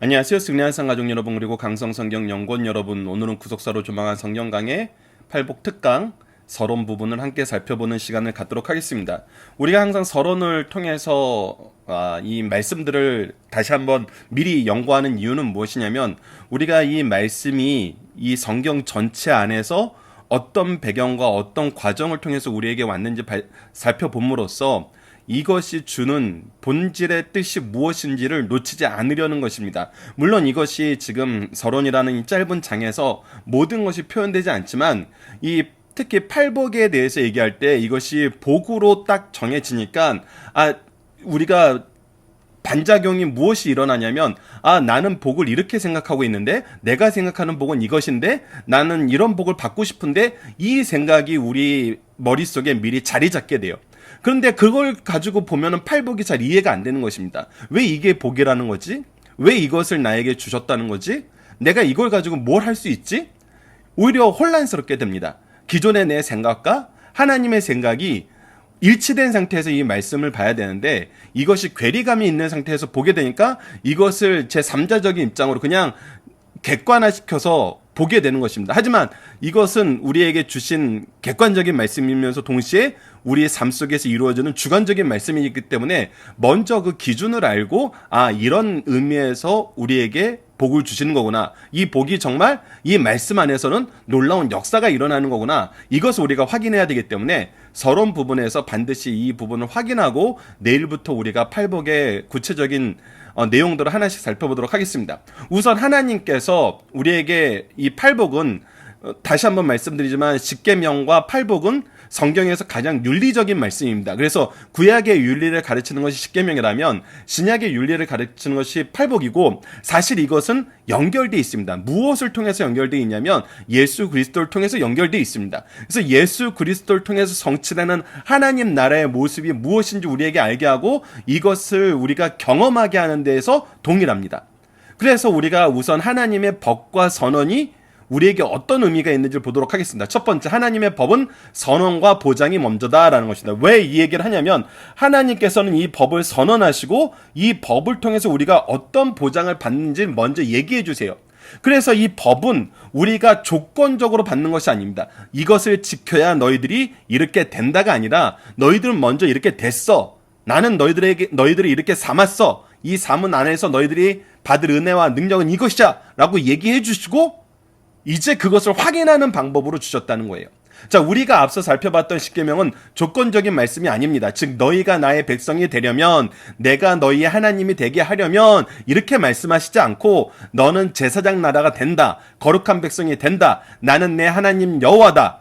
안녕하세요. 승리한상 가족 여러분, 그리고 강성성경 연구원 여러분. 오늘은 구속사로 조망한 성경 강의 팔복 특강 서론 부분을 함께 살펴보는 시간을 갖도록 하겠습니다. 우리가 항상 서론을 통해서 이 말씀들을 다시 한번 미리 연구하는 이유는 무엇이냐면, 우리가 이 말씀이 이 성경 전체 안에서 어떤 배경과 어떤 과정을 통해서 우리에게 왔는지 살펴봄으로써 이것이 주는 본질의 뜻이 무엇인지를 놓치지 않으려는 것입니다. 물론 이것이 지금 서론이라는 이 짧은 장에서 모든 것이 표현되지 않지만, 이 특히 팔복에 대해서 얘기할 때 이것이 복으로 딱 정해지니까 우리가 반작용이 무엇이 일어나냐면, 나는 복을 이렇게 생각하고 있는데, 내가 생각하는 복은 이것인데, 나는 이런 복을 받고 싶은데, 이 생각이 우리 머릿속에 미리 자리 잡게 돼요. 그런데 그걸 가지고 보면은 팔복이 잘 이해가 안 되는 것입니다. 왜 이게 복이라는 거지? 왜 이것을 나에게 주셨다는 거지? 내가 이걸 가지고 뭘 할 수 있지? 오히려 혼란스럽게 됩니다. 기존의 내 생각과 하나님의 생각이 일치된 상태에서 이 말씀을 봐야 되는데, 이것이 괴리감이 있는 상태에서 보게 되니까 이것을 제 3자적인 입장으로 그냥 객관화시켜서 보게 되는 것입니다. 하지만 이것은 우리에게 주신 객관적인 말씀이면서 동시에 우리의 삶 속에서 이루어지는 주관적인 말씀이기 때문에 먼저 그 기준을 알고, 이런 의미에서 우리에게 복을 주시는 거구나, 이 복이 정말 이 말씀 안에서는 놀라운 역사가 일어나는 거구나, 이것을 우리가 확인해야 되기 때문에 서론 부분에서 반드시 이 부분을 확인하고 내일부터 우리가 팔복의 구체적인 내용들을 하나씩 살펴보도록 하겠습니다. 우선 하나님께서 우리에게 이 팔복은, 다시 한번 말씀드리지만 십계명과 팔복은 성경에서 가장 윤리적인 말씀입니다. 그래서 구약의 윤리를 가르치는 것이 십계명이라면 신약의 윤리를 가르치는 것이 팔복이고, 사실 이것은 연결되어 있습니다. 무엇을 통해서 연결되어 있냐면 예수 그리스도를 통해서 연결되어 있습니다. 그래서 예수 그리스도를 통해서 성취되는 하나님 나라의 모습이 무엇인지 우리에게 알게 하고, 이것을 우리가 경험하게 하는 데에서 동일합니다. 그래서 우리가 우선 하나님의 법과 선언이 우리에게 어떤 의미가 있는지를 보도록 하겠습니다. 첫 번째, 하나님의 법은 선언과 보장이 먼저다라는 것입니다. 왜 이 얘기를 하냐면, 하나님께서는 이 법을 선언하시고 이 법을 통해서 우리가 어떤 보장을 받는지 먼저 얘기해 주세요. 그래서 이 법은 우리가 조건적으로 받는 것이 아닙니다. 이것을 지켜야 너희들이 이렇게 된다가 아니라, 너희들은 먼저 이렇게 됐어, 나는 너희들을 이렇게 삼았어, 이 삼은 안에서 너희들이 받을 은혜와 능력은 이것이야 라고 얘기해 주시고, 이제 그것을 확인하는 방법으로 주셨다는 거예요. 자, 우리가 앞서 살펴봤던 십계명은 조건적인 말씀이 아닙니다. 즉, 너희가 나의 백성이 되려면, 내가 너희의 하나님이 되게 하려면 이렇게 말씀하시지 않고, 너는 제사장 나라가 된다, 거룩한 백성이 된다, 나는 내 하나님 여호와다,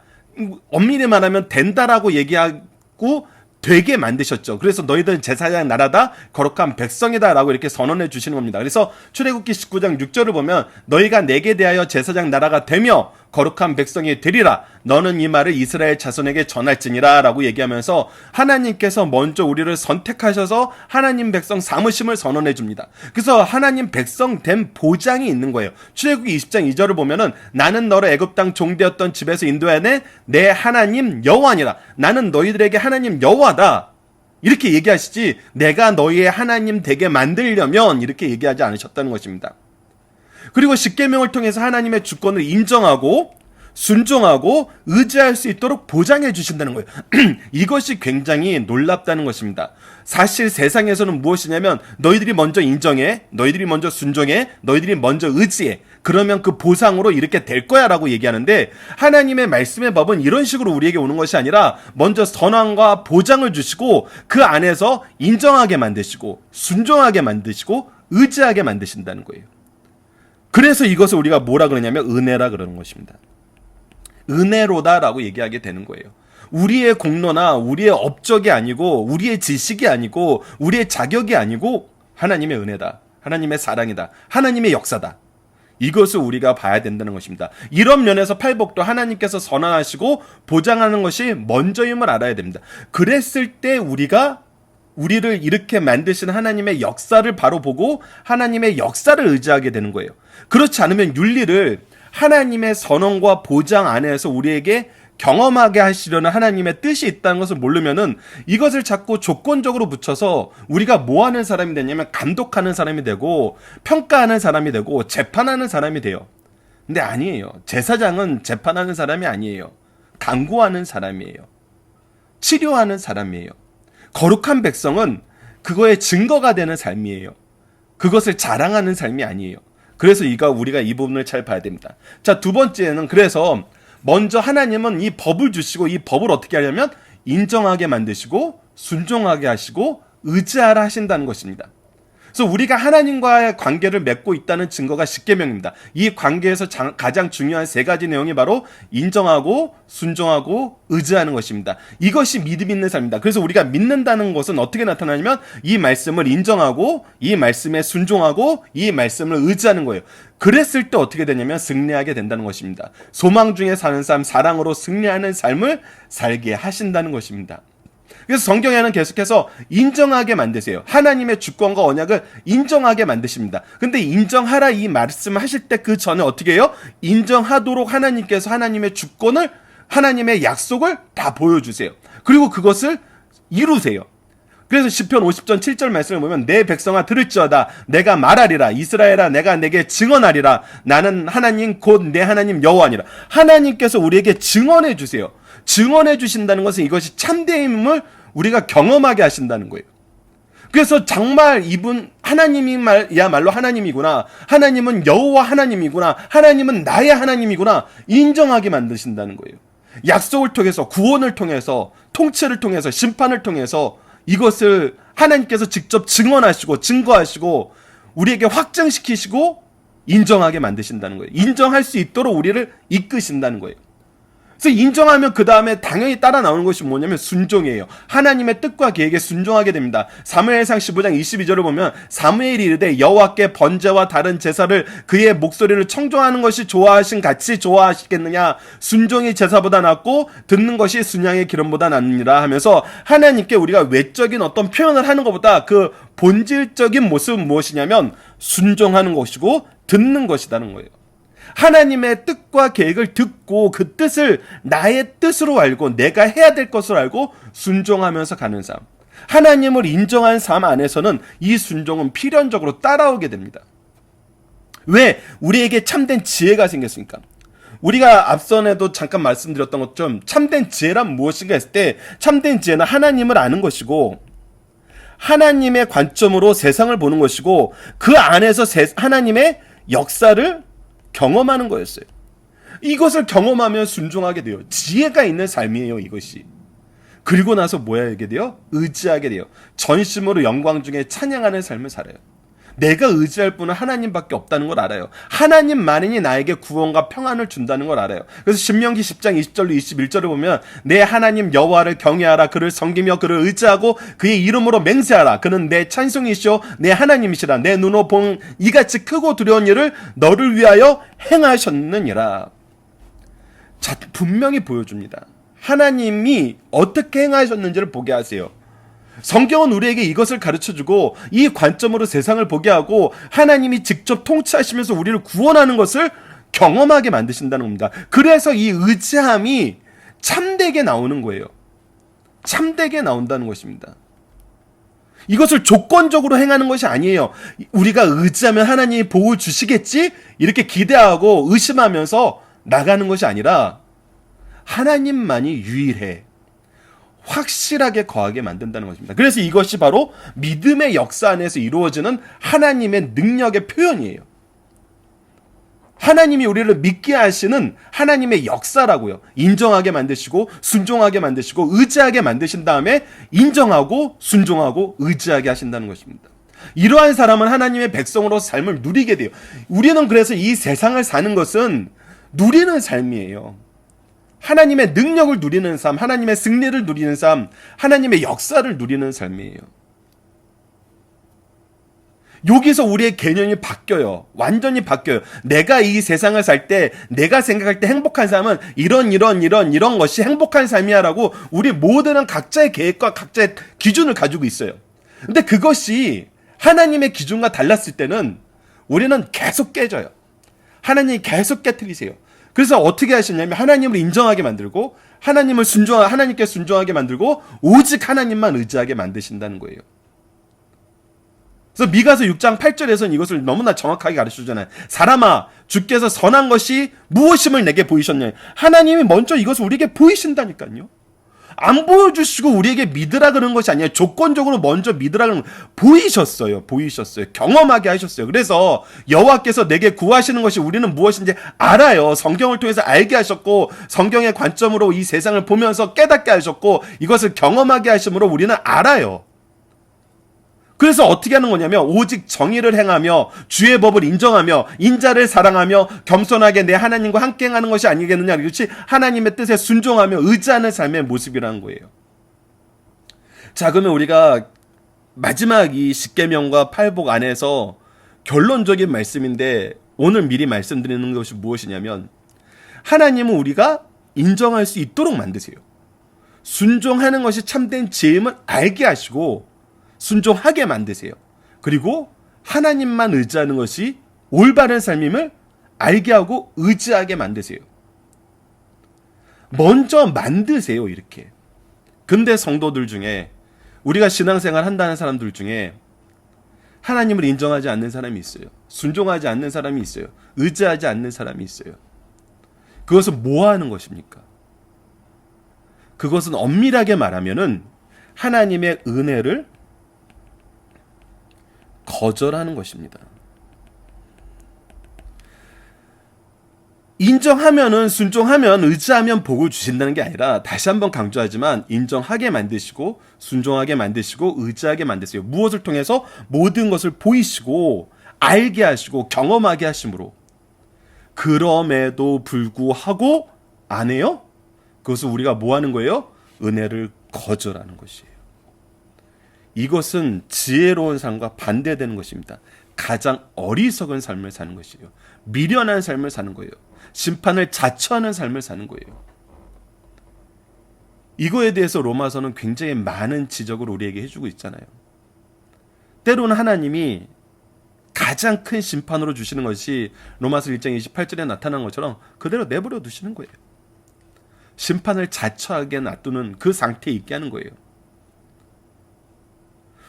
엄밀히 말하면 된다라고 얘기하고 되게 만드셨죠. 그래서 너희들은 제사장 나라다, 거룩한 백성이다 라고 이렇게 선언해 주시는 겁니다. 그래서 출애굽기 19장 6절을 보면, 너희가 내게 대하여 제사장 나라가 되며 거룩한 백성이 되리라, 너는 이 말을 이스라엘 자손에게 전할지니라 라고 얘기하면서 하나님께서 먼저 우리를 선택하셔서 하나님 백성 삼으심을 선언해 줍니다. 그래서 하나님 백성 된 보장이 있는 거예요. 출애굽기 20장 2절을 보면은, 나는 너를 애굽 땅 종되었던 집에서 인도해내 내 하나님 여호와니라, 나는 너희들에게 하나님 여호와다 이렇게 얘기하시지, 내가 너희의 하나님 되게 만들려면 이렇게 얘기하지 않으셨다는 것입니다. 그리고 십계명을 통해서 하나님의 주권을 인정하고 순종하고 의지할 수 있도록 보장해 주신다는 거예요. 이것이 굉장히 놀랍다는 것입니다. 사실 세상에서는 무엇이냐면, 너희들이 먼저 인정해, 너희들이 먼저 순종해, 너희들이 먼저 의지해, 그러면 그 보상으로 이렇게 될 거야 라고 얘기하는데, 하나님의 말씀의 법은 이런 식으로 우리에게 오는 것이 아니라 먼저 선언과 보장을 주시고, 그 안에서 인정하게 만드시고 순종하게 만드시고 의지하게 만드신다는 거예요. 그래서 이것을 우리가 뭐라 그러냐면 은혜라 그러는 것입니다. 은혜로다라고 얘기하게 되는 거예요. 우리의 공로나 우리의 업적이 아니고, 우리의 지식이 아니고, 우리의 자격이 아니고, 하나님의 은혜다, 하나님의 사랑이다, 하나님의 역사다, 이것을 우리가 봐야 된다는 것입니다. 이런 면에서 팔복도 하나님께서 선언하시고 보장하는 것이 먼저임을 알아야 됩니다. 그랬을 때 우리를 이렇게 만드신 하나님의 역사를 바로 보고 하나님의 역사를 의지하게 되는 거예요. 그렇지 않으면 윤리를 하나님의 선언과 보장 안에서 우리에게 경험하게 하시려는 하나님의 뜻이 있다는 것을 모르면은 이것을 자꾸 조건적으로 붙여서 우리가 뭐 하는 사람이 되냐면 감독하는 사람이 되고 평가하는 사람이 되고 재판하는 사람이 돼요. 근데 아니에요. 제사장은 재판하는 사람이 아니에요. 강구하는 사람이에요. 치료하는 사람이에요. 거룩한 백성은 그거의 증거가 되는 삶이에요. 그것을 자랑하는 삶이 아니에요. 그래서 우리가 이 부분을 잘 봐야 됩니다. 자, 두 번째는 그래서 먼저 하나님은 이 법을 주시고 이 법을 어떻게 하냐면 인정하게 만드시고 순종하게 하시고 의지하라 하신다는 것입니다. 그래서 우리가 하나님과의 관계를 맺고 있다는 증거가 십계명입니다. 이 관계에서 가장 중요한 세 가지 내용이 바로 인정하고 순종하고 의지하는 것입니다. 이것이 믿음 있는 삶입니다. 그래서 우리가 믿는다는 것은 어떻게 나타나냐면 이 말씀을 인정하고 이 말씀에 순종하고 이 말씀을 의지하는 거예요. 그랬을 때 어떻게 되냐면 승리하게 된다는 것입니다. 소망 중에 사는 삶, 사랑으로 승리하는 삶을 살게 하신다는 것입니다. 그래서 성경에는 계속해서 인정하게 만드세요. 하나님의 주권과 언약을 인정하게 만드십니다. 근데 인정하라 이 말씀을 하실 때 그 전에 어떻게 해요? 인정하도록 하나님께서 하나님의 주권을, 하나님의 약속을 다 보여주세요. 그리고 그것을 이루세요. 그래서 시편 50편 7절 말씀을 보면 내 백성아 들을지어다 내가 말하리라 이스라엘아 내가 내게 증언하리라 나는 하나님 곧 내 하나님 여호와니라. 하나님께서 우리에게 증언해 주세요. 증언해 주신다는 것은 이것이 참됨을 우리가 경험하게 하신다는 거예요. 그래서 정말 이분 하나님이야말로 하나님이구나, 하나님은 여호와 하나님이구나, 하나님은 나의 하나님이구나 인정하게 만드신다는 거예요. 약속을 통해서, 구원을 통해서, 통치를 통해서, 심판을 통해서 이것을 하나님께서 직접 증언하시고 증거하시고 우리에게 확증시키시고 인정하게 만드신다는 거예요. 인정할 수 있도록 우리를 이끄신다는 거예요. 그래서 인정하면 그 다음에 당연히 따라 나오는 것이 뭐냐면 순종이에요. 하나님의 뜻과 계획에 순종하게 됩니다. 사무엘상 15장 22절을 보면 사무엘이 이르되 여호와께 번제와 다른 제사를 그의 목소리를 청종하는 것이 좋아하신 같이 좋아하시겠느냐. 순종이 제사보다 낫고 듣는 것이 순양의 기름보다 낫느니라 하면서 하나님께 우리가 외적인 어떤 표현을 하는 것보다 그 본질적인 모습은 무엇이냐면 순종하는 것이고 듣는 것이라는 거예요. 하나님의 뜻과 계획을 듣고 그 뜻을 나의 뜻으로 알고 내가 해야 될 것을 알고 순종하면서 가는 삶. 하나님을 인정한 삶 안에서는 이 순종은 필연적으로 따라오게 됩니다. 왜? 우리에게 참된 지혜가 생겼으니까. 우리가 앞선에도 잠깐 말씀드렸던 것처럼 참된 지혜란 무엇인가 했을 때 참된 지혜는 하나님을 아는 것이고 하나님의 관점으로 세상을 보는 것이고 그 안에서 하나님의 역사를 경험하는 거였어요. 이것을 경험하면 순종하게 돼요. 지혜가 있는 삶이에요, 이것이. 그리고 나서 뭐야 하게 돼요? 의지하게 돼요. 전심으로 영광 중에 찬양하는 삶을 살아요. 내가 의지할 분은 하나님밖에 없다는 걸 알아요. 하나님만이 나에게 구원과 평안을 준다는 걸 알아요. 그래서 신명기 10장 20절로 21절을 보면 내 하나님 여호와를 경외하라. 그를 섬기며 그를 의지하고 그의 이름으로 맹세하라. 그는 내 찬송이시오 내 하나님이시라. 내 눈으로 본 이같이 크고 두려운 일을 너를 위하여 행하셨느니라. 자, 분명히 보여줍니다. 하나님이 어떻게 행하셨는지를 보게 하세요. 성경은 우리에게 이것을 가르쳐주고 이 관점으로 세상을 보게 하고 하나님이 직접 통치하시면서 우리를 구원하는 것을 경험하게 만드신다는 겁니다. 그래서 이 의지함이 참되게 나오는 거예요. 참되게 나온다는 것입니다. 이것을 조건적으로 행하는 것이 아니에요. 우리가 의지하면 하나님이 복을 주시겠지? 이렇게 기대하고 의심하면서 나가는 것이 아니라 하나님만이 유일해. 확실하게 거하게 만든다는 것입니다. 그래서 이것이 바로 믿음의 역사 안에서 이루어지는 하나님의 능력의 표현이에요. 하나님이 우리를 믿게 하시는 하나님의 역사라고요. 인정하게 만드시고 순종하게 만드시고 의지하게 만드신 다음에 인정하고 순종하고 의지하게 하신다는 것입니다. 이러한 사람은 하나님의 백성으로서 삶을 누리게 돼요. 우리는 그래서 이 세상을 사는 것은 누리는 삶이에요. 하나님의 능력을 누리는 삶, 하나님의 승리를 누리는 삶, 하나님의 역사를 누리는 삶이에요. 여기서 우리의 개념이 바뀌어요. 완전히 바뀌어요. 내가 이 세상을 살 때, 내가 생각할 때 행복한 삶은 이런 것이 행복한 삶이야라고 우리 모두는 각자의 계획과 각자의 기준을 가지고 있어요. 근데 그것이 하나님의 기준과 달랐을 때는 우리는 계속 깨져요. 하나님이 계속 깨트리세요. 그래서 어떻게 하셨냐면 하나님을 인정하게 만들고 하나님께 순종하게 만들고 오직 하나님만 의지하게 만드신다는 거예요. 그래서 미가서 6장 8절에서는 이것을 너무나 정확하게 가르쳐주잖아요. 사람아, 주께서 선한 것이 무엇임을 내게 보이셨냐. 하나님이 먼저 이것을 우리에게 보이신다니까요. 안 보여주시고 우리에게 믿으라 그런 것이 아니에요. 조건적으로 먼저 믿으라 그런 보이셨어요. 경험하게 하셨어요. 그래서 여호와께서 내게 구하시는 것이 우리는 무엇인지 알아요. 성경을 통해서 알게 하셨고 성경의 관점으로 이 세상을 보면서 깨닫게 하셨고 이것을 경험하게 하심으로 우리는 알아요. 그래서 어떻게 하는 거냐면 오직 정의를 행하며 주의 법을 인정하며 인자를 사랑하며 겸손하게 내 하나님과 함께 행하는 것이 아니겠느냐. 그렇지? 하나님의 뜻에 순종하며 의지하는 삶의 모습이라는 거예요. 자, 그러면 우리가 마지막 이 십계명과 팔복 안에서 결론적인 말씀인데 오늘 미리 말씀드리는 것이 무엇이냐면 하나님은 우리가 인정할 수 있도록 만드세요. 순종하는 것이 참된 지혜임을 알게 하시고 순종하게 만드세요. 그리고 하나님만 의지하는 것이 올바른 삶임을 알게 하고 의지하게 만드세요. 먼저 만드세요, 이렇게. 근데 성도들 중에 우리가 신앙생활 한다는 사람들 중에 하나님을 인정하지 않는 사람이 있어요. 순종하지 않는 사람이 있어요. 의지하지 않는 사람이 있어요. 그것은 뭐 하는 것입니까? 그것은 엄밀하게 말하면은 하나님의 은혜를 거절하는 것입니다. 인정하면은 순종하면 의지하면 복을 주신다는 게 아니라 다시 한번 강조하지만 인정하게 만드시고 순종하게 만드시고 의지하게 만드세요. 무엇을 통해서 모든 것을 보이시고 알게 하시고 경험하게 하심으로 그럼에도 불구하고 안 해요? 그것을 우리가 뭐 하는 거예요? 은혜를 거절하는 것이에요. 이것은 지혜로운 삶과 반대되는 것입니다. 가장 어리석은 삶을 사는 것이에요. 미련한 삶을 사는 거예요. 심판을 자처하는 삶을 사는 거예요. 이거에 대해서 로마서는 굉장히 많은 지적을 우리에게 해주고 있잖아요. 때로는 하나님이 가장 큰 심판으로 주시는 것이 로마서 1장 28절에 나타난 것처럼 그대로 내버려 두시는 거예요. 심판을 자처하게 놔두는 그 상태에 있게 하는 거예요.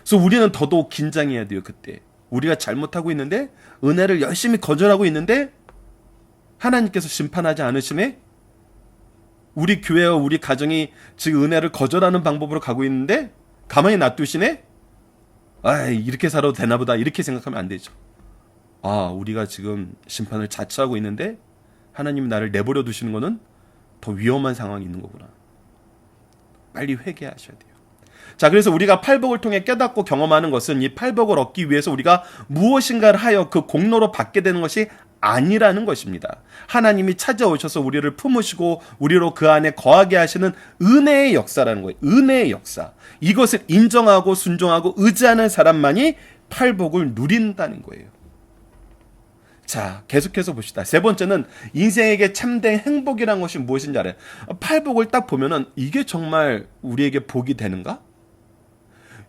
그래서 우리는 더더욱 긴장해야 돼요. 그때 우리가 잘못하고 있는데 은혜를 열심히 거절하고 있는데 하나님께서 심판하지 않으시네. 우리 교회와 우리 가정이 지금 은혜를 거절하는 방법으로 가고 있는데 가만히 놔두시네. 이렇게 살아도 되나 보다 이렇게 생각하면 안 되죠. 우리가 지금 심판을 자처하고 있는데 하나님이 나를 내버려 두시는 거는 더 위험한 상황이 있는 거구나. 빨리 회개하셔야 돼요. 자, 그래서 우리가 팔복을 통해 깨닫고 경험하는 것은 이 팔복을 얻기 위해서 우리가 무엇인가를 하여 그 공로로 받게 되는 것이 아니라는 것입니다. 하나님이 찾아오셔서 우리를 품으시고 우리로 그 안에 거하게 하시는 은혜의 역사라는 거예요. 은혜의 역사. 이것을 인정하고 순종하고 의지하는 사람만이 팔복을 누린다는 거예요. 자, 계속해서 봅시다. 세 번째는 인생에게 참된 행복이란 것이 무엇인지 알아요. 팔복을 딱 보면은 이게 정말 우리에게 복이 되는가?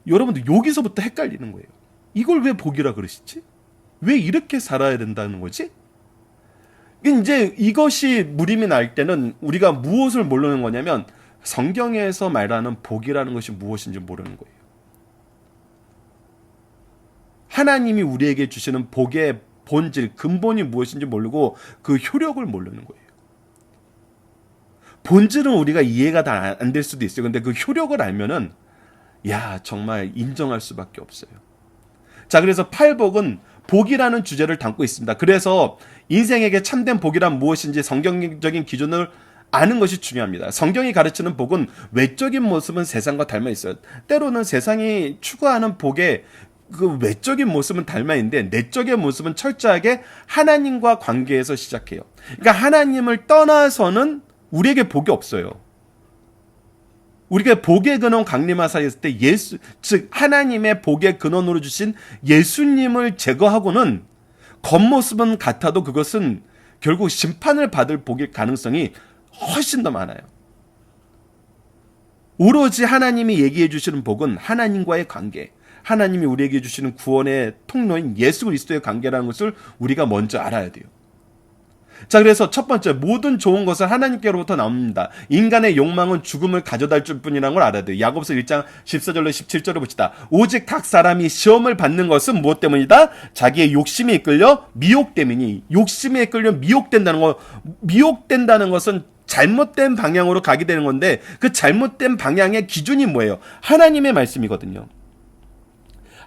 여러분들 여기서부터 헷갈리는 거예요. 이걸 왜 복이라 그러시지? 왜 이렇게 살아야 된다는 거지? 이제 이것이 무림이 날 때는 우리가 무엇을 모르는 거냐면 성경에서 말하는 복이라는 것이 무엇인지 모르는 거예요. 하나님이 우리에게 주시는 복의 본질, 근본이 무엇인지 모르고 그 효력을 모르는 거예요. 본질은 우리가 이해가 다 안 될 수도 있어요. 근데 그 효력을 알면은 정말 인정할 수밖에 없어요. 자, 그래서 팔복은 복이라는 주제를 담고 있습니다. 그래서 인생에게 참된 복이란 무엇인지 성경적인 기준을 아는 것이 중요합니다. 성경이 가르치는 복은 외적인 모습은 세상과 닮아 있어요. 때로는 세상이 추구하는 복의 그 외적인 모습은 닮아 있는데 내적인 모습은 철저하게 하나님과 관계에서 시작해요. 그러니까 하나님을 떠나서는 우리에게 복이 없어요. 우리가 복의 근원 강림하사였을 때 즉 하나님의 복의 근원으로 주신 예수님을 제거하고는 겉모습은 같아도 그것은 결국 심판을 받을 복일 가능성이 훨씬 더 많아요. 오로지 하나님이 얘기해 주시는 복은 하나님과의 관계, 하나님이 우리에게 주시는 구원의 통로인 예수 그리스도의 관계라는 것을 우리가 먼저 알아야 돼요. 자, 그래서 첫 번째, 모든 좋은 것은 하나님께로부터 나옵니다. 인간의 욕망은 죽음을 가져다 줄 뿐이라는 걸 알아야 돼요. 야고보서 1장 14절로 17절을 봅시다. 오직 각 사람이 시험을 받는 것은 무엇 때문이다? 자기의 욕심에 이끌려 미혹됨이니. 욕심에 이끌려 미혹된다는 거, 미혹된다는 것은 잘못된 방향으로 가게 되는 건데, 그 잘못된 방향의 기준이 뭐예요? 하나님의 말씀이거든요.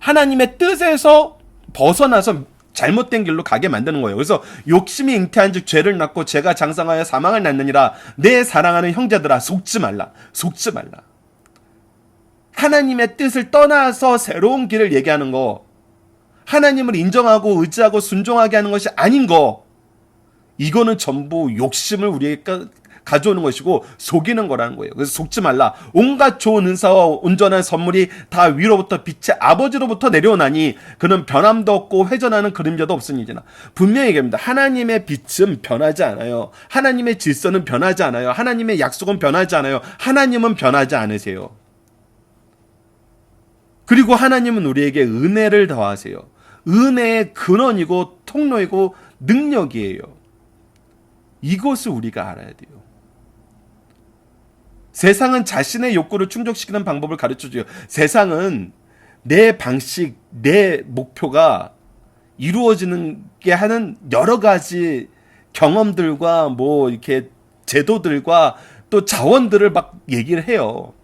하나님의 뜻에서 벗어나서 잘못된 길로 가게 만드는 거예요. 그래서 욕심이 잉태한 즉 죄를 낳고 죄가 장성하여 사망을 낳느니라. 내 사랑하는 형제들아, 속지 말라. 속지 말라. 하나님의 뜻을 떠나서 새로운 길을 얘기하는 거, 하나님을 인정하고 의지하고 순종하게 하는 것이 아닌 거, 이거는 전부 욕심을 우리에게 가져오는 것이고 속이는 거라는 거예요. 그래서 속지 말라. 온갖 좋은 은사와 온전한 선물이 다 위로부터 빛의 아버지로부터 내려오나니 그는 변함도 없고 회전하는 그림자도 없으니라. 분명히 얘기합니다. 하나님의 빛은 변하지 않아요. 하나님의 질서는 변하지 않아요. 하나님의 약속은 변하지 않아요. 하나님은 변하지 않으세요. 그리고 하나님은 우리에게 은혜를 더하세요. 은혜의 근원이고 통로이고 능력이에요. 이것을 우리가 알아야 돼요. 세상은 자신의 욕구를 충족시키는 방법을 가르쳐줘요. 세상은 내 방식, 내 목표가 이루어지는 게 하는 여러 가지 경험들과 뭐 이렇게 제도들과 또 자원들을 막 얘기를 해요.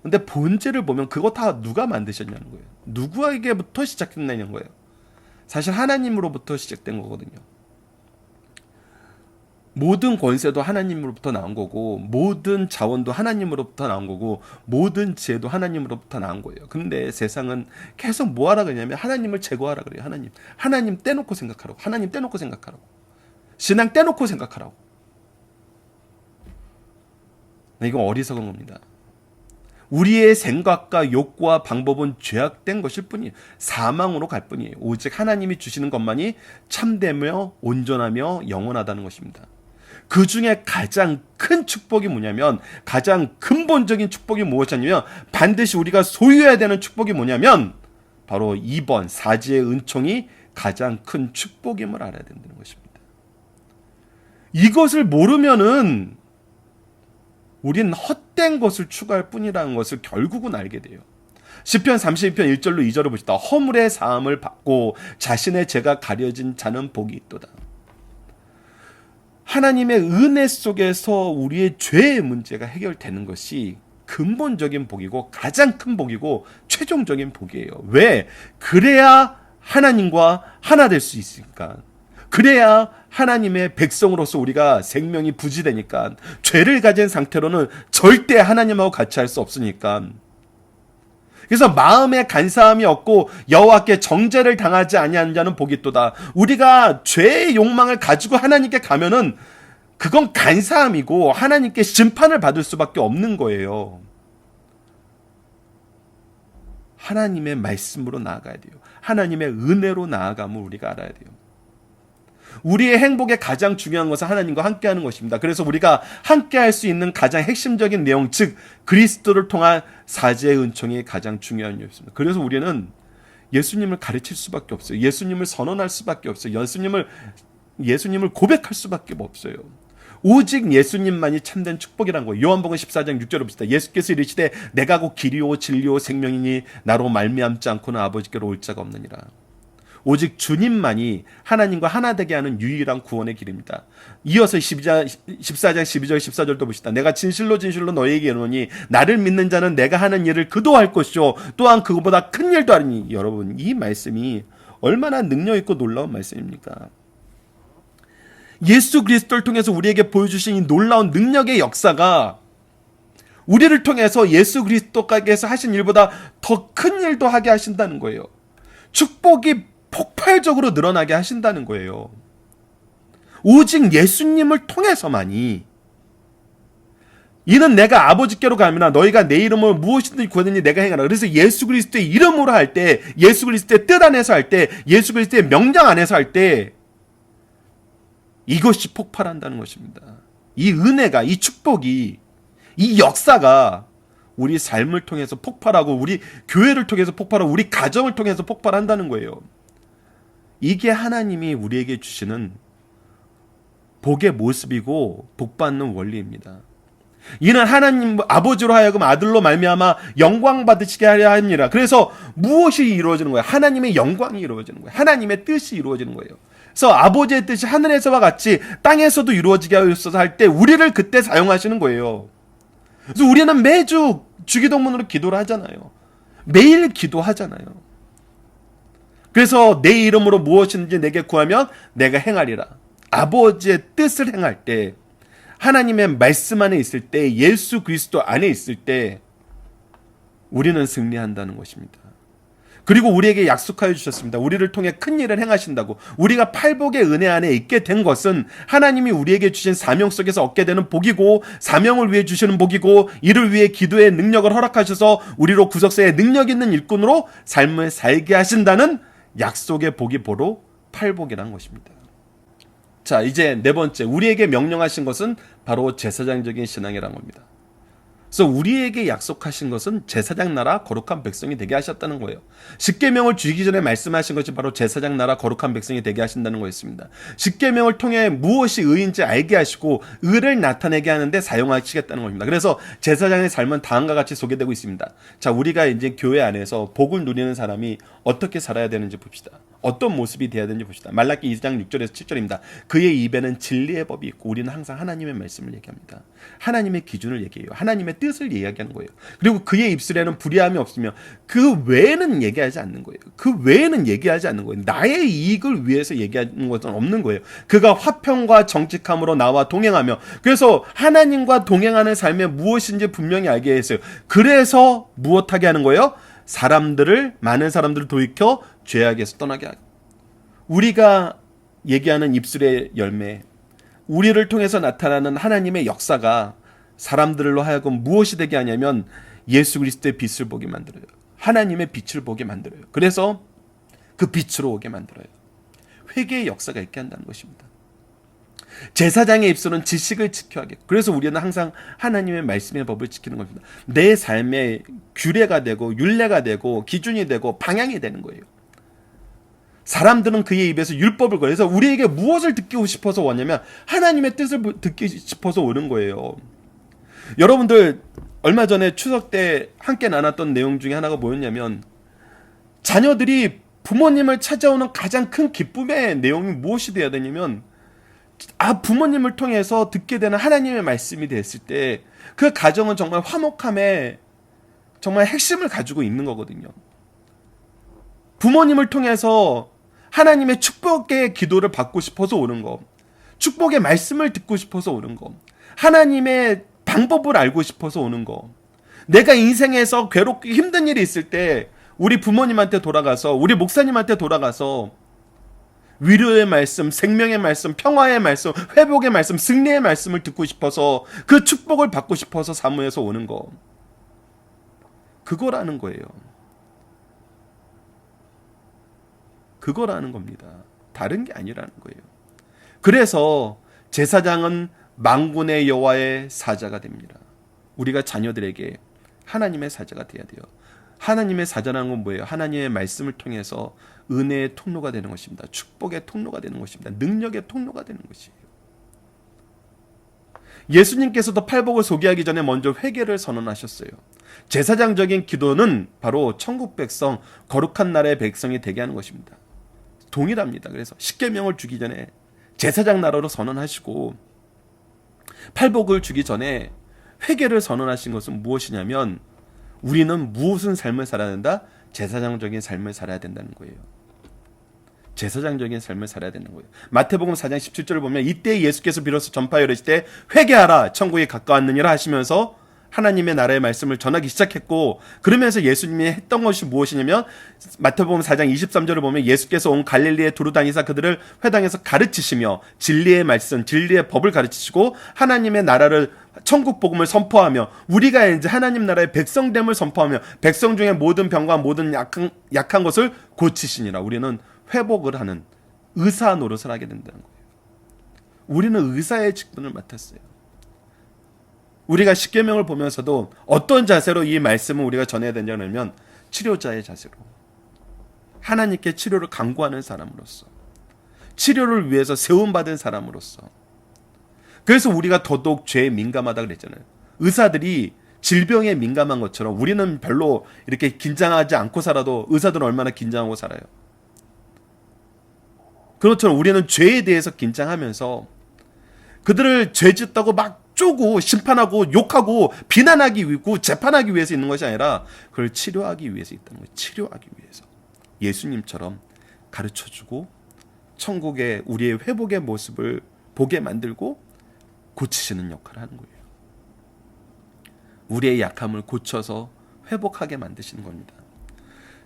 근데 본질을 보면 그거 다 누가 만드셨냐는 거예요. 누구에게부터 시작했냐는 거예요. 사실 하나님으로부터 시작된 거거든요. 모든 권세도 하나님으로부터 나온 거고, 모든 자원도 하나님으로부터 나온 거고, 모든 지혜도 하나님으로부터 나온 거예요. 근데 세상은 계속 뭐 하라 그러냐면 하나님을 제거하라 그래요. 하나님 떼놓고 생각하라고. 하나님 떼놓고 생각하라고. 신앙 떼놓고 생각하라고. 이건 어리석은 겁니다. 우리의 생각과 욕구와 방법은 죄악된 것일 뿐이에요. 사망으로 갈 뿐이에요. 오직 하나님이 주시는 것만이 참되며 온전하며 영원하다는 것입니다. 그 중에 가장 큰 축복이 뭐냐면, 가장 근본적인 축복이 무엇이냐면, 반드시 우리가 소유해야 되는 축복이 뭐냐면 바로 2번 사지의 은총이 가장 큰 축복임을 알아야 된다는 것입니다. 이것을 모르면은 우린 헛된 것을 추구할 뿐이라는 것을 결국은 알게 돼요. 시편 32편 1절로 2절을 보시다. 허물의 사함을 받고 자신의 죄가 가려진 자는 복이 있도다. 하나님의 은혜 속에서 우리의 죄의 문제가 해결되는 것이 근본적인 복이고 가장 큰 복이고 최종적인 복이에요. 왜? 그래야 하나님과 하나 될 수 있으니까. 그래야 하나님의 백성으로서 우리가 생명이 부지되니까. 죄를 가진 상태로는 절대 하나님하고 같이 할 수 없으니까. 그래서 마음에 간사함이 없고 여호와께 정죄를 당하지 아니하는 자는 복이 있도다. 우리가 죄의 욕망을 가지고 하나님께 가면은 그건 간사함이고 하나님께 심판을 받을 수밖에 없는 거예요. 하나님의 말씀으로 나아가야 돼요. 하나님의 은혜로 나아감을 우리가 알아야 돼요. 우리의 행복의 가장 중요한 것은 하나님과 함께하는 것입니다. 그래서 우리가 함께할 수 있는 가장 핵심적인 내용, 즉 그리스도를 통한 사지의 은총이 가장 중요한 이유입니다. 그래서 우리는 예수님을 가르칠 수밖에 없어요. 예수님을 선언할 수밖에 없어요. 예수님을 고백할 수밖에 없어요. 오직 예수님만이 참된 축복이란 거예요. 요한복음 14장 6절을 봅시다. 예수께서 이르시되 내가 곧 길이요 진리요 생명이니 나로 말미암지 않고는 아버지께로 올 자가 없느니라. 오직 주님만이 하나님과 하나 되게 하는 유일한 구원의 길입니다. 이어서 14장 12절 14절도 보시다. 내가 진실로 진실로 너희에게 이르노니 나를 믿는 자는 내가 하는 일을 그도 할 것이요 또한 그거보다 큰 일도 하리니. 여러분, 이 말씀이 얼마나 능력 있고 놀라운 말씀입니까? 예수 그리스도를 통해서 우리에게 보여주신 이 놀라운 능력의 역사가 우리를 통해서 예수 그리스도께서 하신 일보다 더 큰 일도 하게 하신다는 거예요. 축복이 폭발적으로 늘어나게 하신다는 거예요. 오직 예수님을 통해서만이. 이는 내가 아버지께로 가면 너희가 내 이름으로 무엇이든지 구하느니 내가 행하라. 그래서 예수 그리스도의 이름으로 할 때, 예수 그리스도의 뜻 안에서 할 때, 예수 그리스도의 명령 안에서 할 때 이것이 폭발한다는 것입니다. 이 은혜가, 이 축복이, 이 역사가 우리 삶을 통해서 폭발하고 우리 교회를 통해서 폭발하고 우리 가정을 통해서 폭발한다는 거예요. 이게 하나님이 우리에게 주시는 복의 모습이고 복받는 원리입니다. 이는 하나님 아버지로 하여금 아들로 말미암아 영광 받으시게 하려 합니다. 그래서 무엇이 이루어지는 거예요? 하나님의 영광이 이루어지는 거예요. 하나님의 뜻이 이루어지는 거예요. 그래서 아버지의 뜻이 하늘에서와 같이 땅에서도 이루어지게 하옵소서 할 때 우리를 그때 사용하시는 거예요. 그래서 우리는 매주 주기도문으로 기도를 하잖아요. 매일 기도하잖아요. 그래서 내 이름으로 무엇이든지 내게 구하면 내가 행하리라. 아버지의 뜻을 행할 때, 하나님의 말씀 안에 있을 때, 예수 그리스도 안에 있을 때 우리는 승리한다는 것입니다. 그리고 우리에게 약속하여 주셨습니다. 우리를 통해 큰 일을 행하신다고. 우리가 팔복의 은혜 안에 있게 된 것은 하나님이 우리에게 주신 사명 속에서 얻게 되는 복이고, 사명을 위해 주시는 복이고, 이를 위해 기도의 능력을 허락하셔서 우리로 구속사의 능력 있는 일꾼으로 삶을 살게 하신다는 약속의 복이 바로 팔복이라는 것입니다. 자, 이제 네 번째, 우리에게 명령하신 것은 바로 제사장적인 신앙이라는 겁니다. 그래서 우리에게 약속하신 것은 제사장 나라 거룩한 백성이 되게 하셨다는 거예요. 십계명을 주기 전에 말씀하신 것이 바로 제사장 나라 거룩한 백성이 되게 하신다는 거였습니다. 십계명을 통해 무엇이 의인지 알게 하시고 의를 나타내게 하는데 사용하시겠다는 겁니다. 그래서 제사장의 삶은 다음과 같이 소개되고 있습니다. 자, 우리가 이제 교회 안에서 복을 누리는 사람이 어떻게 살아야 되는지 봅시다. 어떤 모습이 되어야 되는지 봅시다. 말라기 2장 6절에서 7절입니다. 그의 입에는 진리의 법이 있고, 우리는 항상 하나님의 말씀을 얘기합니다. 하나님의 기준을 얘기해요. 하나님의 뜻을 이야기하는 거예요. 그리고 그의 입술에는 불의함이 없으며 그 외에는 얘기하지 않는 거예요. 그 외에는 얘기하지 않는 거예요. 나의 이익을 위해서 얘기하는 것은 없는 거예요. 그가 화평과 정직함으로 나와 동행하며, 그래서 하나님과 동행하는 삶에 무엇인지 분명히 알게 했어요. 그래서 무엇하게 하는 거예요? 많은 사람들을 돌이켜 죄악에서 떠나게 하고, 우리가 얘기하는 입술의 열매, 우리를 통해서 나타나는 하나님의 역사가 사람들로 하여금 무엇이 되게 하냐면 예수 그리스도의 빛을 보게 만들어요. 하나님의 빛을 보게 만들어요. 그래서 그 빛으로 오게 만들어요. 회개의 역사가 있게 한다는 것입니다. 제사장의 입술은 지식을 지켜야 하겠고, 그래서 우리는 항상 하나님의 말씀의 법을 지키는 겁니다. 내 삶의 규례가 되고 율례가 되고 기준이 되고 방향이 되는 거예요. 사람들은 그의 입에서 율법을 그래서 우리에게 무엇을 듣고 싶어서 오냐면 하나님의 뜻을 듣기 싶어서 오는 거예요. 여러분들 얼마 전에 추석 때 함께 나눴던 내용 중에 하나가 뭐였냐면, 자녀들이 부모님을 찾아오는 가장 큰 기쁨의 내용이 무엇이 되어야 되냐면, 부모님을 통해서 듣게 되는 하나님의 말씀이 됐을 때 그 가정은 정말 화목함에 정말 핵심을 가지고 있는 거거든요. 부모님을 통해서 하나님의 축복의 기도를 받고 싶어서 오는 거, 축복의 말씀을 듣고 싶어서 오는 거, 하나님의 방법을 알고 싶어서 오는 거, 내가 인생에서 괴롭고 힘든 일이 있을 때 우리 부모님한테 돌아가서, 우리 목사님한테 돌아가서 위로의 말씀, 생명의 말씀, 평화의 말씀, 회복의 말씀, 승리의 말씀을 듣고 싶어서, 그 축복을 받고 싶어서 사무해서 오는 거, 그거라는 거예요. 그거라는 겁니다. 다른 게 아니라는 거예요. 그래서 제사장은 만군의 여호와의 사자가 됩니다. 우리가 자녀들에게 하나님의 사자가 돼야 돼요. 하나님의 사자라는 건 뭐예요? 하나님의 말씀을 통해서 은혜의 통로가 되는 것입니다. 축복의 통로가 되는 것입니다. 능력의 통로가 되는 것이에요. 예수님께서도 팔복을 소개하기 전에 먼저 회개를 선언하셨어요. 제사장적인 기도는 바로 천국 백성, 거룩한 나라의 백성이 되게 하는 것입니다. 동일합니다. 그래서 십계명을 주기 전에 제사장 나라로 선언하시고, 팔복을 주기 전에 회개를 선언하신 것은 무엇이냐면, 우리는 무슨 삶을 살아야 된다? 제사장적인 삶을 살아야 된다는 거예요. 제사장적인 삶을 살아야 되는 거예요. 마태복음 4장 17절을 보면, 이때 예수께서 비로소 전파하여 이르시되 회개하라 천국이 가까웠느니라 하시면서 하나님의 나라의 말씀을 전하기 시작했고, 그러면서 예수님이 했던 것이 무엇이냐면, 마태복음 4장 23절을 보면 예수께서 온 갈릴리에 두루 다니사 그들을 회당에서 가르치시며 진리의 말씀, 진리의 법을 가르치시고 하나님의 나라를, 천국 복음을 선포하며, 우리가 이제 하나님 나라의 백성됨을 선포하며 백성 중에 모든 병과 모든 약한 것을 고치시니라. 우리는 회복을 하는 의사 노릇을 하게 된다는 거예요. 우리는 의사의 직분을 맡았어요. 우리가 십계명을 보면서도 어떤 자세로 이 말씀을 우리가 전해야 되냐면, 치료자의 자세로, 하나님께 치료를 강구하는 사람으로서, 치료를 위해서 세움받은 사람으로서, 그래서 우리가 더더욱 죄에 민감하다 그랬잖아요. 의사들이 질병에 민감한 것처럼 우리는 별로 이렇게 긴장하지 않고 살아도 의사들은 얼마나 긴장하고 살아요. 그렇처럼 우리는 죄에 대해서 긴장하면서 그들을 죄 짓다고 막 쪼고 심판하고 욕하고 비난하기 위고 재판하기 위해서 있는 것이 아니라 그걸 치료하기 위해서 있다는 거예요. 치료하기 위해서. 예수님처럼 가르쳐주고 천국의 우리의 회복의 모습을 보게 만들고 고치시는 역할을 하는 거예요. 우리의 약함을 고쳐서 회복하게 만드시는 겁니다.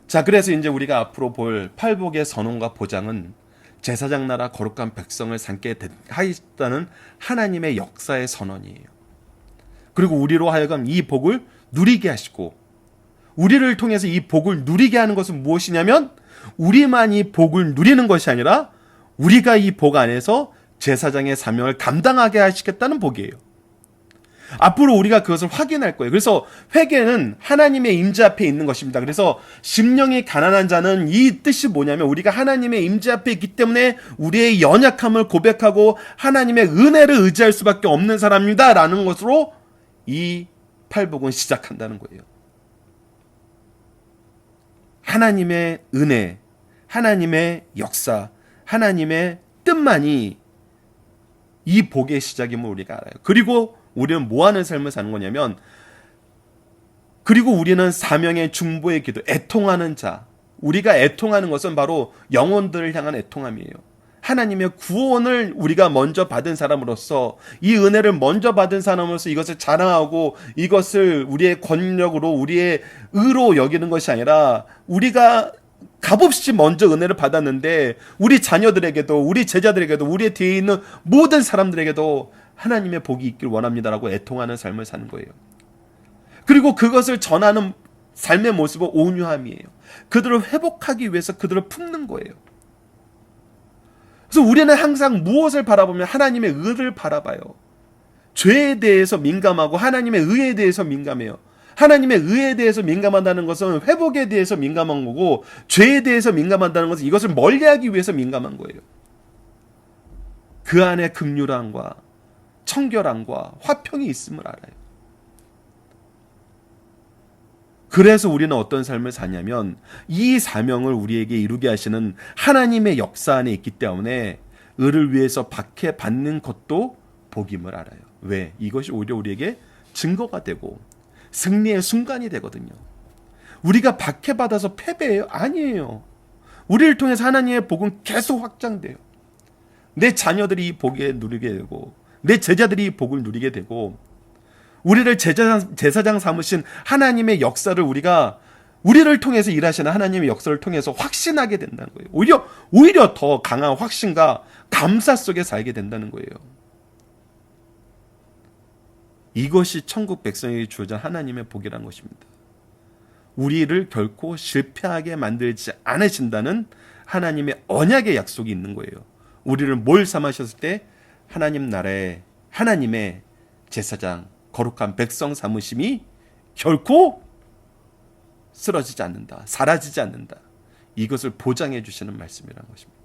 자, 그래서 이제 우리가 앞으로 볼 팔복의 선언과 보장은 제사장 나라 거룩한 백성을 삼게 하였다는 하나님의 역사의 선언이에요. 그리고 우리로 하여금 이 복을 누리게 하시고, 우리를 통해서 이 복을 누리게 하는 것은 무엇이냐면 우리만 이 복을 누리는 것이 아니라 우리가 이 복 안에서 제사장의 사명을 감당하게 하시겠다는 복이에요. 앞으로 우리가 그것을 확인할 거예요. 그래서 회개는 하나님의 임재 앞에 있는 것입니다. 그래서 심령이 가난한 자는 이 뜻이 뭐냐면 우리가 하나님의 임재 앞에 있기 때문에 우리의 연약함을 고백하고 하나님의 은혜를 의지할 수밖에 없는 사람입니다 라는 것으로 이 팔복은 시작한다는 거예요. 하나님의 은혜, 하나님의 역사, 하나님의 뜻만이 이 복의 시작임을 우리가 알아요. 그리고 우리는 뭐 하는 삶을 사는 거냐면, 그리고 우리는 사명의 중보의 기도, 애통하는 자. 우리가 애통하는 것은 바로 영혼들을 향한 애통함이에요. 하나님의 구원을 우리가 먼저 받은 사람으로서, 이 은혜를 먼저 받은 사람으로서 이것을 자랑하고 이것을 우리의 권력으로 우리의 의로 여기는 것이 아니라 우리가 값없이 먼저 은혜를 받았는데 우리 자녀들에게도 우리 제자들에게도 우리 뒤에 있는 모든 사람들에게도 하나님의 복이 있길 원합니다라고 애통하는 삶을 사는 거예요. 그리고 그것을 전하는 삶의 모습은 온유함이에요. 그들을 회복하기 위해서 그들을 품는 거예요. 그래서 우리는 항상 무엇을 바라보면 하나님의 의를 바라봐요. 죄에 대해서 민감하고 하나님의 의에 대해서 민감해요. 하나님의 의에 대해서 민감하다는 것은 회복에 대해서 민감한 거고, 죄에 대해서 민감하다는 것은 이것을 멀리하기 위해서 민감한 거예요. 그 안에 긍휼함과 청결함과 화평이 있음을 알아요. 그래서 우리는 어떤 삶을 사냐면 이 사명을 우리에게 이루게 하시는 하나님의 역사 안에 있기 때문에 의를 위해서 박해받는 것도 복임을 알아요. 왜? 이것이 오히려 우리에게 증거가 되고 승리의 순간이 되거든요. 우리가 박해받아서 패배해요? 아니에요. 우리를 통해서 하나님의 복은 계속 확장돼요. 내 자녀들이 이 복에 누리게 되고 내 제자들이 이 복을 누리게 되고, 우리를 제사장 삼으신 하나님의 역사를 우리를 통해서 일하시는 하나님의 역사를 통해서 확신하게 된다는 거예요. 오히려 더 강한 확신과 감사 속에 살게 된다는 거예요. 이것이 천국 백성에게 주어진 하나님의 복이라는 것입니다. 우리를 결코 실패하게 만들지 않으신다는 하나님의 언약의 약속이 있는 거예요. 우리를 뭘 삼으셨을 때 하나님 나라의 하나님의 제사장, 거룩한 백성 삼으심이 결코 쓰러지지 않는다, 사라지지 않는다. 이것을 보장해 주시는 말씀이라는 것입니다.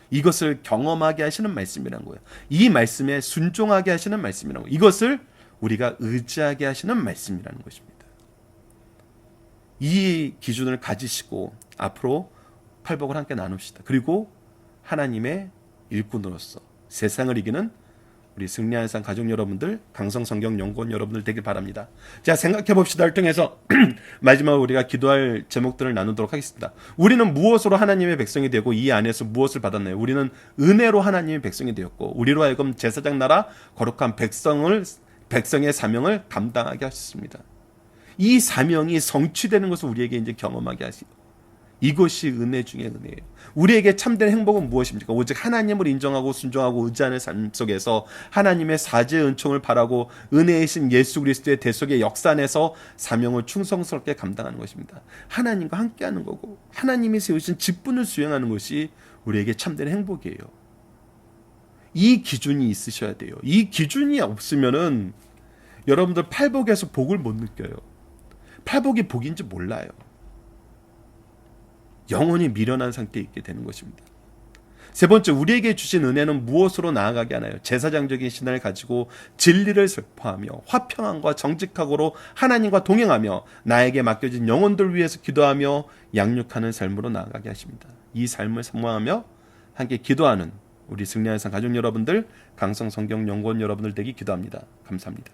이것을 경험하게 하시는 말씀이라는 거예요. 이 말씀에 순종하게 하시는 말씀이라는 거예요. 이것을 우리가 의지하게 하시는 말씀이라는 것입니다. 이 기준을 가지시고 앞으로 팔복을 함께 나눕시다. 그리고 하나님의 일꾼으로서 세상을 이기는 우리 승리하는 삶 가족 여러분들, 강성성경 연구원 여러분들 되길 바랍니다. 자, 생각해 봅시다를 통해서 마지막으로 우리가 기도할 제목들을 나누도록 하겠습니다. 우리는 무엇으로 하나님의 백성이 되고 이 안에서 무엇을 받았나요? 우리는 은혜로 하나님의 백성이 되었고, 우리로 하여금 제사장 나라 거룩한 백성의 사명을 감당하게 하셨습니다. 이 사명이 성취되는 것을 우리에게 이제 경험하게 하시고, 이것이 은혜 중에 은혜예요. 우리에게 참된 행복은 무엇입니까? 오직 하나님을 인정하고 순종하고 의지하는 삶 속에서 하나님의 사죄의 은총을 바라고 은혜이신 예수 그리스도의 대속의 역사 안에서 사명을 충성스럽게 감당하는 것입니다. 하나님과 함께하는 거고 하나님이 세우신 직분을 수행하는 것이 우리에게 참된 행복이에요. 이 기준이 있으셔야 돼요. 이 기준이 없으면은 여러분들 팔복에서 복을 못 느껴요. 팔복이 복인지 몰라요. 영원히 미련한 상태에 있게 되는 것입니다. 세 번째, 우리에게 주신 은혜는 무엇으로 나아가게 하나요? 제사장적인 신앙을 가지고 진리를 슬퍼하며 화평함과 정직하고로 하나님과 동행하며 나에게 맡겨진 영혼들 위해서 기도하며 양육하는 삶으로 나아가게 하십니다. 이 삶을 사모하며 함께 기도하는 우리 승리의 산 가족 여러분들, 강성성경 연구원 여러분들 되기 기도합니다. 감사합니다.